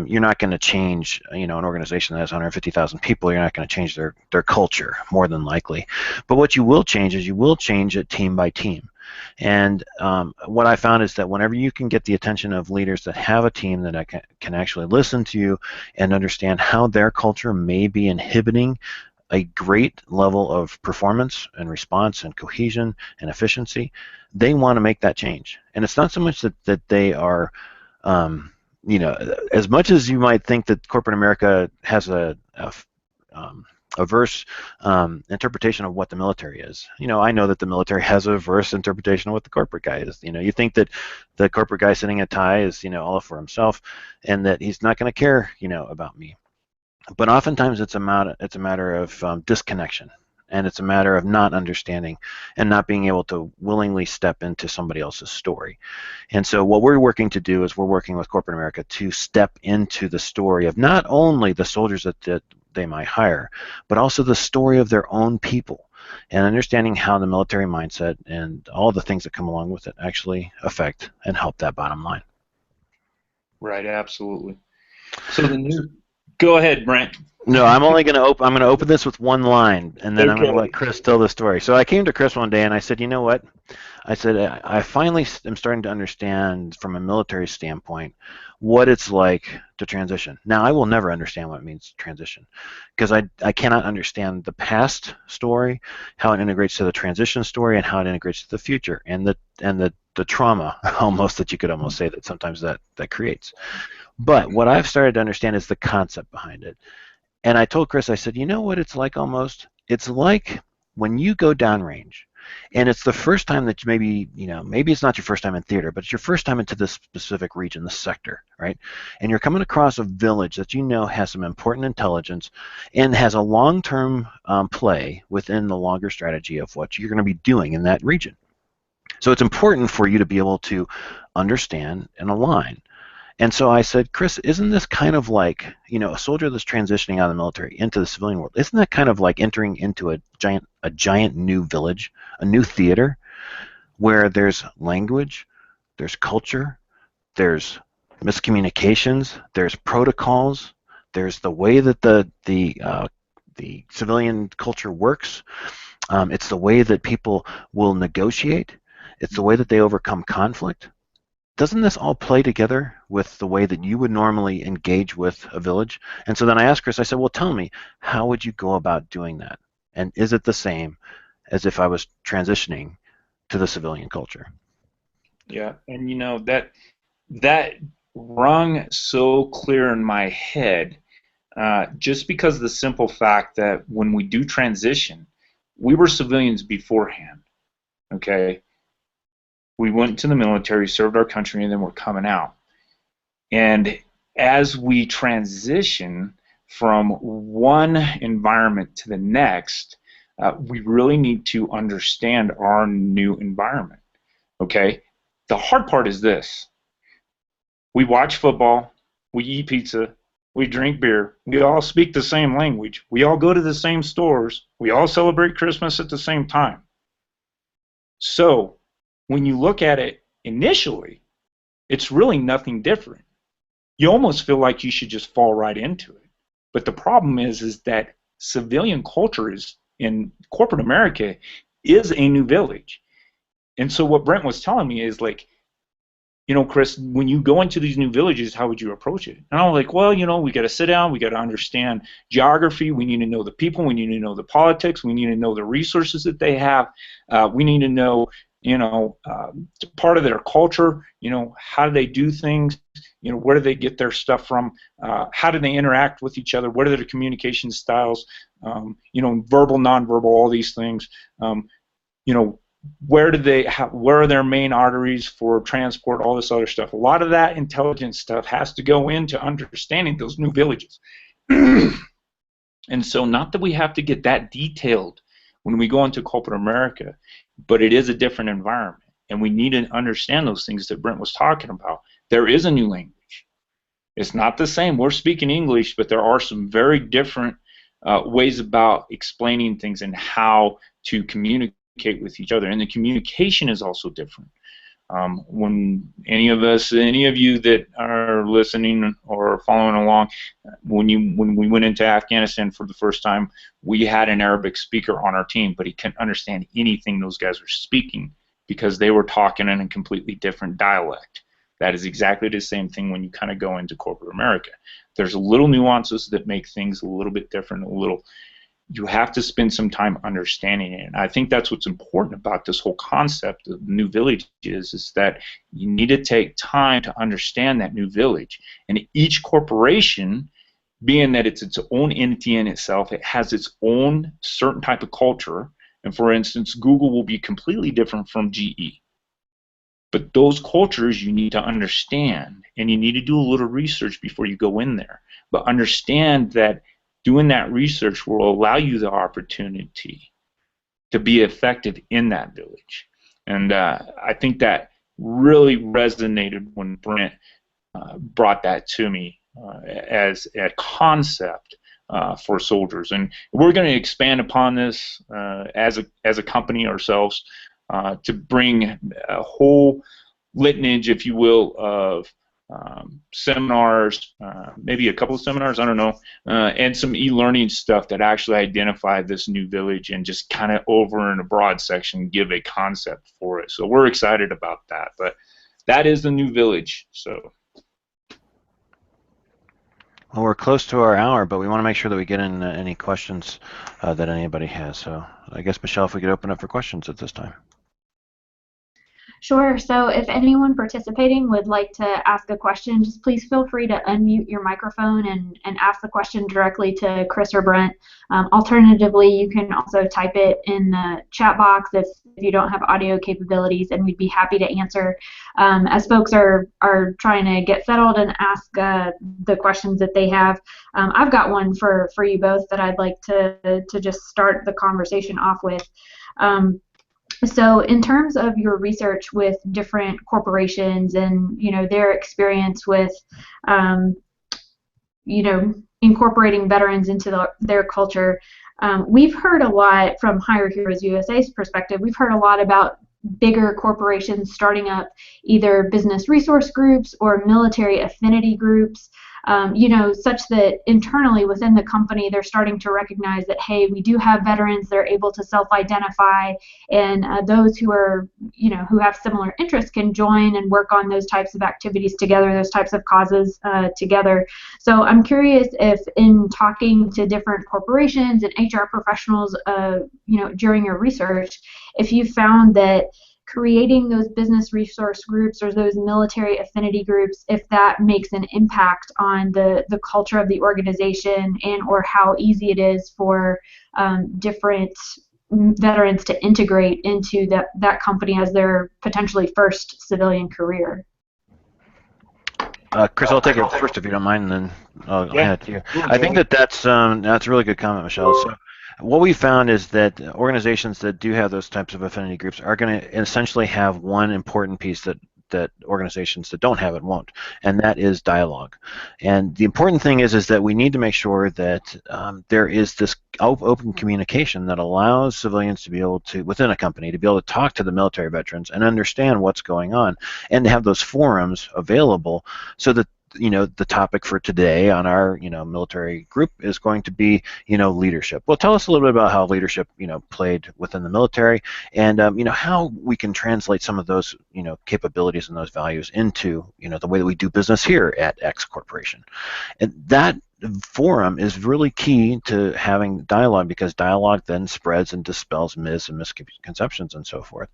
you're not going to change an organization that has 150,000 people. You're not going to change their culture, more than likely. But what you will change is you will change it team by team. And what I found is that whenever you can get the attention of leaders that have a team that can actually listen to you and understand how their culture may be inhibiting a great level of performance and response and cohesion and efficiency, they want to make that change. And it's not so much that they are, as much as you might think that corporate America has a verse interpretation of what the military is. I know that the military has a verse interpretation of what the corporate guy is. You think that the corporate guy sitting at tie is, all for himself, and that he's not going to care, about me. But oftentimes it's a matter of disconnection, and it's a matter of not understanding and not being able to willingly step into somebody else's story. And so what we're working to do is we're working with corporate America to step into the story of not only the soldiers that they might hire, but also the story of their own people, and understanding how the military mindset and all the things that come along with it actually affect and help that bottom line. Right, absolutely. So go ahead, Brent. No, I'm only going to open this with one line, and then I'm going to let Chris tell the story. So I came to Chris one day and I said, you know what? I said, I finally am starting to understand from a military standpoint what it's like to transition. Now, I will never understand what it means to transition, because I cannot understand the past story, how it integrates to the transition story, and how it integrates to the future, and the trauma almost that you could almost say that sometimes that creates. But what I've started to understand is the concept behind it. And I told Chris, I said, you know what it's like almost? It's like when you go downrange, and it's the first time that maybe it's not your first time in theater, but it's your first time into this specific region, this sector, right? And you're coming across a village that has some important intelligence and has a long-term play within the longer strategy of what you're going to be doing in that region. So it's important for you to be able to understand and align. And so I said, Chris, isn't this kind of like, a soldier that's transitioning out of the military into the civilian world? Isn't that kind of like entering into a giant new village, a new theater, where there's language, there's culture, there's miscommunications, there's protocols, there's the way that the civilian culture works. It's the way that people will negotiate. It's the way that they overcome conflict. Doesn't this all play together with the way that you would normally engage with a village? And so then I asked Chris, I said, well, tell me, how would you go about doing that? And is it the same as if I was transitioning to the civilian culture? Yeah, and that rung so clear in my head, just because of the simple fact that when we do transition, we were civilians beforehand, okay? We went to the military, served our country, and then we're coming out. And as we transition from one environment to the next, we really need to understand our new environment, okay? The hard part is this. We watch football, we eat pizza, we drink beer, we all speak the same language, we all go to the same stores, we all celebrate Christmas at the same time. So, when you look at it initially, it's really nothing different. You almost feel like you should just fall right into it. But the problem is that civilian culture in corporate America is a new village. And so what Brent was telling me is like, Chris, when you go into these new villages, how would you approach it? And I'm like, well, we got to sit down, we got to understand geography, we need to know the people, we need to know the politics, we need to know the resources that they have, we need to know part of their culture, how do they do things, where do they get their stuff from, how do they interact with each other, what are their communication styles, verbal, nonverbal, all these things, where are their main arteries for transport, all this other stuff. A lot of that intelligence stuff has to go into understanding those new villages. And so not that we have to get that detailed when we go into corporate America, but it is a different environment, and we need to understand those things that Brent was talking about. There is a new language. It's not the same. We're speaking English, but there are some very different ways about explaining things and how to communicate with each other, and the communication is also different. When any of you that are listening or following along, when we went into Afghanistan for the first time, we had an Arabic speaker on our team, but he couldn't understand anything those guys were speaking because they were talking in a completely different dialect. That is exactly the same thing when you kind of go into corporate America. There's little nuances that make things a little bit different, you have to spend some time understanding it. And I think that's what's important about this whole concept of new village is that you need to take time to understand that new village. And each corporation being that it's its own entity in itself, it has its own certain type of culture. And for instance, Google will be completely different from GE. But those cultures you need to understand, and you need to do a little research before you go in there. But understand that doing that research will allow you the opportunity to be effective in that village. And I think that really resonated when Brent brought that to me as a concept for soldiers. And we're going to expand upon this as a company ourselves to bring a whole lineage, if you will, of seminars, maybe a couple of seminars, I don't know, and some e-learning stuff that actually identify this new village and just kind of over in a broad section give a concept for it. So we're excited about that. But that is the new village. So. Well, we're close to our hour, but we want to make sure that we get in any questions that anybody has. So I guess, Michelle, if we could open up for questions at this time. Sure. So if anyone participating would like to ask a question, just please feel free to unmute your microphone and ask the question directly to Chris or Brent. Alternatively, you can also type it in the chat box if you don't have audio capabilities, and we'd be happy to answer as folks are trying to get settled and ask the questions that they have. I've got one for you both that I'd like to just start the conversation off with. So in terms of your research with different corporations and, their experience with, incorporating veterans into their culture, we've heard a lot from Hire Heroes USA's perspective. We've heard a lot about bigger corporations starting up either business resource groups or military affinity groups, such that internally within the company they're starting to recognize that, hey, we do have veterans, they're able to self-identify, and those who are, who have similar interests can join and work on those types of activities together, those types of causes together. So I'm curious if in talking to different corporations and HR professionals, during your research, if you found that creating those business resource groups or those military affinity groups, if that makes an impact on the culture of the organization and or how easy it is for different veterans to integrate into that company as their potentially first civilian career. Chris, I'll take it first if you don't mind, and then I'll hand it to you. I think that's a really good comment, Michelle. So what we found is that organizations that do have those types of affinity groups are going to essentially have one important piece that organizations that don't have it won't, and that is dialogue. And the important thing is that we need to make sure that there is this open communication that allows civilians to be able to, within a company, to be able to talk to the military veterans and understand what's going on, and to have those forums available so that the topic for today on our military group is going to be leadership. Well, tell us a little bit about how leadership played within the military, and how we can translate some of those capabilities and those values into the way that we do business here at X Corporation. And that forum is really key to having dialogue, because dialogue then spreads and dispels myths and misconceptions and so forth.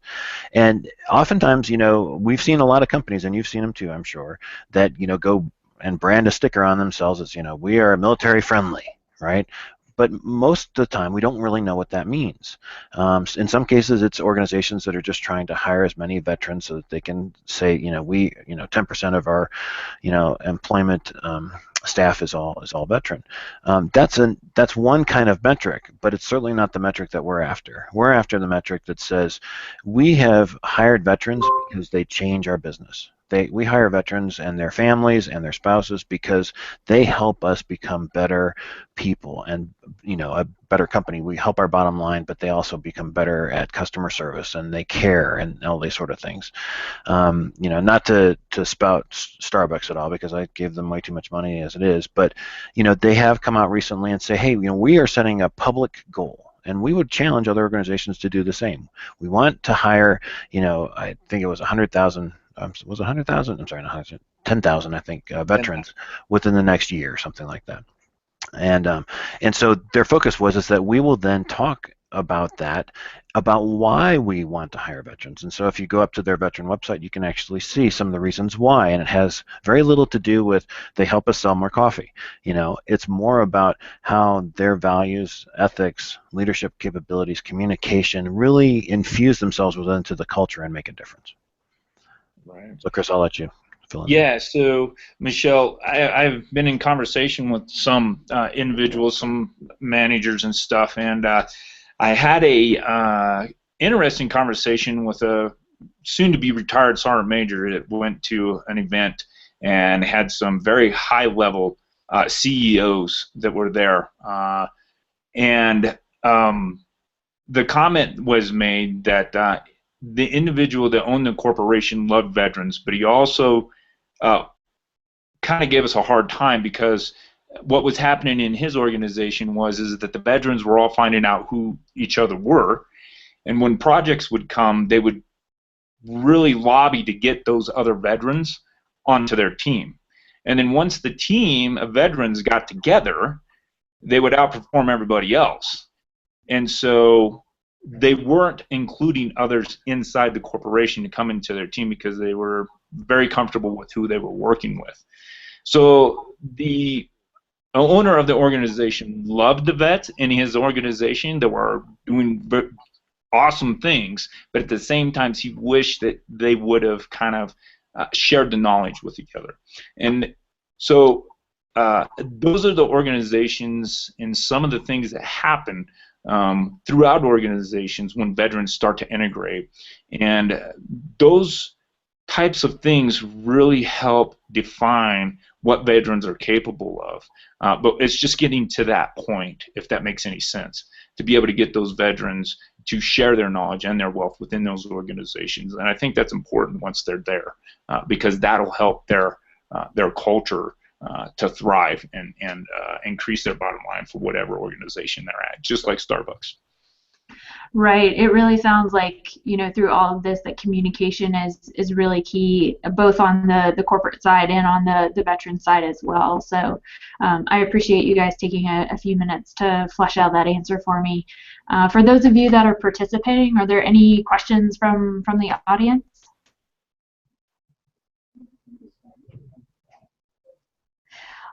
And oftentimes, we've seen a lot of companies, and you've seen them too, I'm sure, that go and brand a sticker on themselves as we are military friendly, right? But most of the time, we don't really know what that means. In some cases, it's organizations that are just trying to hire as many veterans so that they can say, we 10% of our employment staff is all veteran. That's one kind of metric, but it's certainly not the metric that we're after. We're after the metric that says we have hired veterans because they change our business. We hire veterans and their families and their spouses because they help us become better people and a better company. We help our bottom line, but they also become better at customer service, and they care and all these sort of things. Not to spout Starbucks at all, because I gave them way too much money as it is, but they have come out recently and say, hey, we are setting a public goal, and we would challenge other organizations to do the same. We want to hire, I think it was 100,000. Was it 100,000? I'm sorry, not 100,000. 10,000, I think, veterans within the next year, something like that. And so their focus was that we will then talk about that, about why we want to hire veterans. And so if you go up to their veteran website, you can actually see some of the reasons why, and it has very little to do with they help us sell more coffee. It's more about how their values, ethics, leadership capabilities, communication really infuse themselves into the culture and make a difference. Right. So Chris, I'll let you fill in. Yeah, so Michelle, I've been in conversation with some individuals, some managers and stuff, and I had a interesting conversation with a soon-to-be retired sergeant major that went to an event and had some very high-level CEOs that were there, and the comment was made that the individual that owned the corporation loved veterans, but he also kind of gave us a hard time because what was happening in his organization is that the veterans were all finding out who each other were, and when projects would come, they would really lobby to get those other veterans onto their team. And then once the team of veterans got together, they would outperform everybody else. And so they weren't including others inside the corporation to come into their team because they were very comfortable with who they were working with. So the owner of the organization loved the vets in his organization that were doing awesome things, but at the same time he wished that they would have kind of shared the knowledge with each other. And so those are the organizations and some of the things that happen throughout organizations when veterans start to integrate. And those types of things really help define what veterans are capable of. But it's just getting to that point, if that makes any sense, to be able to get those veterans to share their knowledge and their wealth within those organizations. And I think that's important once they're there, because that'll help their culture to thrive and increase their bottom line for whatever organization they're at, just like Starbucks. Right. It really sounds like, through all of this, that communication is really key, both on the corporate side and on the veteran side as well. So I appreciate you guys taking a few minutes to flesh out that answer for me. For those of you that are participating, are there any questions from the audience?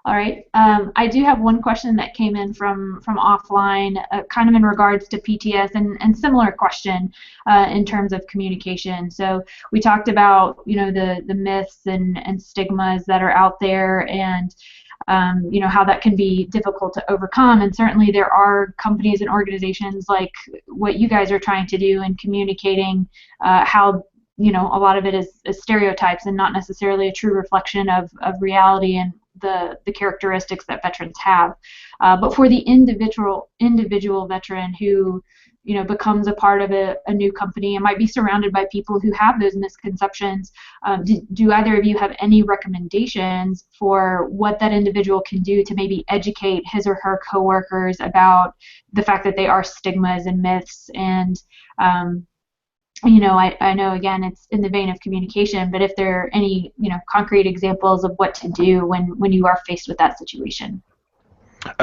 All right. I do have one question that came in from offline, kind of in regards to PTS, and similar question in terms of communication. So we talked about the myths and stigmas that are out there, and how that can be difficult to overcome. And certainly there are companies and organizations like what you guys are trying to do in communicating how a lot of it is stereotypes and not necessarily a true reflection of reality and the characteristics that veterans have. But for the individual veteran who becomes a part of a new company and might be surrounded by people who have those misconceptions, do either of you have any recommendations for what that individual can do to maybe educate his or her coworkers about the fact that they are stigmas and myths? And I know, again, it's in the vein of communication, but if there are any, concrete examples of what to do when you are faced with that situation.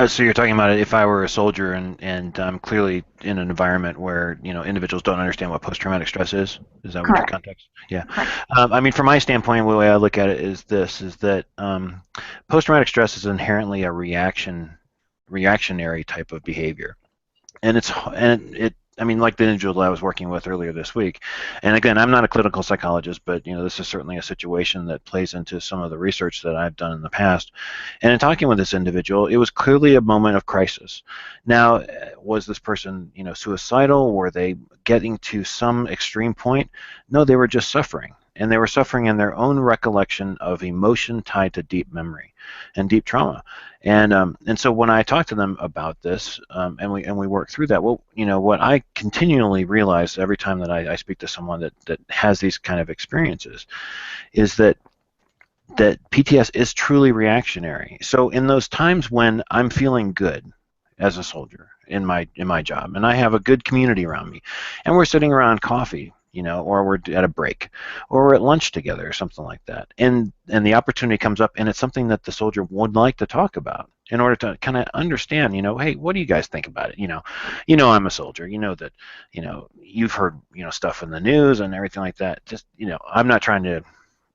So you're talking about if I were a soldier and I'm clearly in an environment where individuals don't understand what post-traumatic stress is? Is that what your context? Yeah. I mean, from my standpoint, the way I look at it is that post-traumatic stress is inherently a reactionary type of behavior, and I mean, like the individual I was working with earlier this week, and again, I'm not a clinical psychologist, but this is certainly a situation that plays into some of the research that I've done in the past. And in talking with this individual, it was clearly a moment of crisis. Now, was this person, suicidal? Were they getting to some extreme point? No, they were just suffering. And they were suffering in their own recollection of emotion tied to deep memory and deep trauma. And so when I talk to them about this, and we work through that, well, what I continually realize every time that I speak to someone that has these kind of experiences is that PTS is truly reactionary. So in those times when I'm feeling good as a soldier in my job, and I have a good community around me, and we're sitting around coffee, or we're at a break, or we're at lunch together, or something like that, and the opportunity comes up, and it's something that the soldier would like to talk about, in order to kind of understand, hey, what do you guys think about it? I'm a soldier. You know that, you've heard, stuff in the news and everything like that. Just, I'm not trying to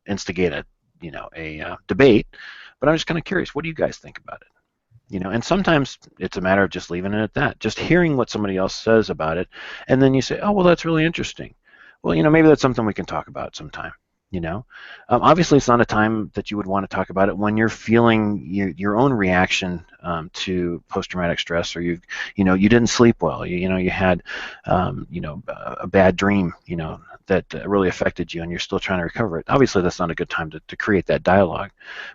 instigate a debate, but I'm just kind of curious. What do you guys think about it? And sometimes it's a matter of just leaving it at that, just hearing what somebody else says about it, and then you say, oh, well, that's really interesting. Well, maybe that's something we can talk about sometime. Obviously, it's not a time that you would want to talk about it when you're feeling your own reaction to post-traumatic stress, or you didn't sleep well, you had a bad dream, that really affected you, and you're still trying to recover it. Obviously, that's not a good time to create that dialogue.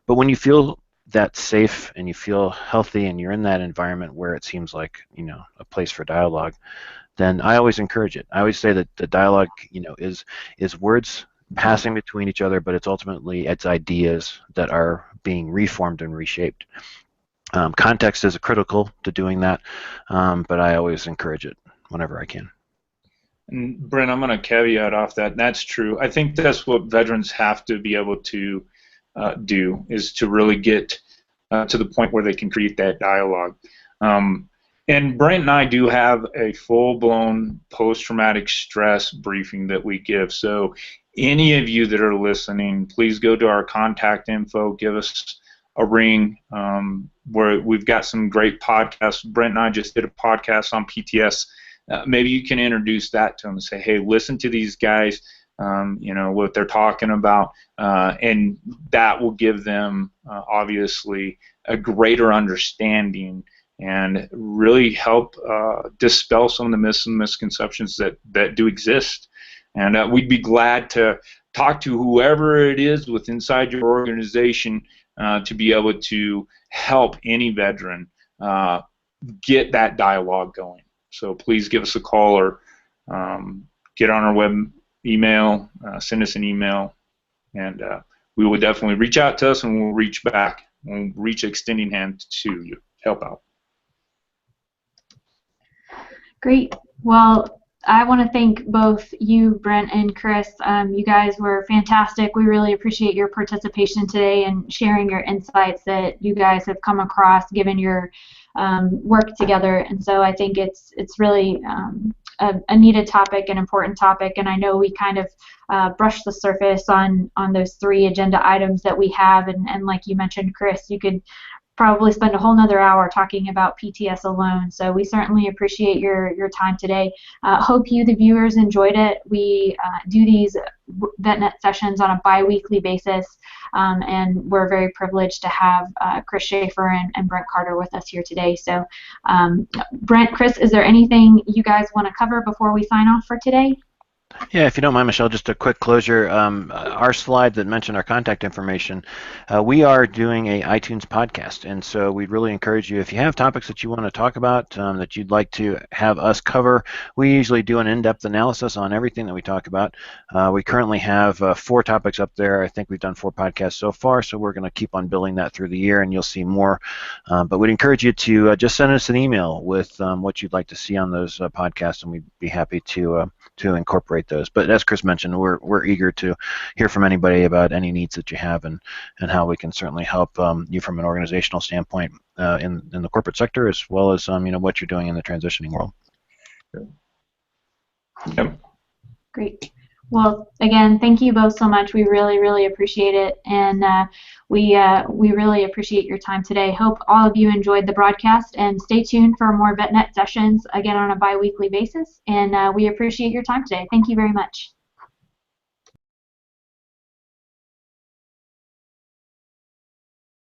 But when you feel that safe and you feel healthy and you're in that environment where it seems like a place for dialogue, then I always encourage it. I always say that the dialogue is words passing between each other, but it's ideas that are being reformed and reshaped. Context is critical to doing that, but I always encourage it whenever I can. And Brent, I'm going to caveat off that. That's true. I think that's what veterans have to be able to do, is to really get to the point where they can create that dialogue. And Brent and I do have a full-blown post-traumatic stress briefing that we give. So any of you that are listening, please go to our contact info, give us a ring, where we've got some great podcasts. Brent and I just did a podcast on PTS. Maybe you can introduce that to them and say, hey, listen to these guys, what they're talking about, and that will give them, obviously, a greater understanding and really help dispel some of the myths and misconceptions that do exist. And we'd be glad to talk to whoever it is inside your organization to be able to help any veteran get that dialogue going. So please give us a call, or get on our web email, send us an email, and we will definitely reach out to us, and we'll reach back. We'll reach extending hand to you, help out. Great. Well, I want to thank both you, Brent, and Chris. You guys were fantastic. We really appreciate your participation today and sharing your insights that you guys have come across given your work together. And so I think it's really a needed topic, an important topic, and I know we kind of brushed the surface on those 3 agenda items that we have, and like you mentioned, Chris, you could probably spend a whole nother hour talking about PTS alone. So we certainly appreciate your time today. Hope you, the viewers, enjoyed it. We do these VetNet sessions on a bi-weekly basis, and we're very privileged to have Chris Schaefer and Brent Carter with us here today. So Brent, Chris, is there anything you guys want to cover before we sign off for today? Yeah, if you don't mind, Michelle, just a quick closure. Our slide that mentioned our contact information, we are doing a iTunes podcast, and so we'd really encourage you, if you have topics that you want to talk about, that you'd like to have us cover. We usually do an in-depth analysis on everything that we talk about. We currently have 4 topics up there. I think we've done 4 podcasts so far, so we're going to keep on building that through the year, and you'll see more. But we'd encourage you to just send us an email with what you'd like to see on those podcasts, and we'd be happy to incorporate those. But as Chris mentioned, we're eager to hear from anybody about any needs that you have, and how we can certainly help you from an organizational standpoint in the corporate sector, as well as what you're doing in the transitioning world. Yep. Great. Well, again, thank you both so much. We really, really appreciate it, and we really appreciate your time today. Hope all of you enjoyed the broadcast, and stay tuned for more VetNet sessions, again, on a bi-weekly basis, and we appreciate your time today. Thank you very much.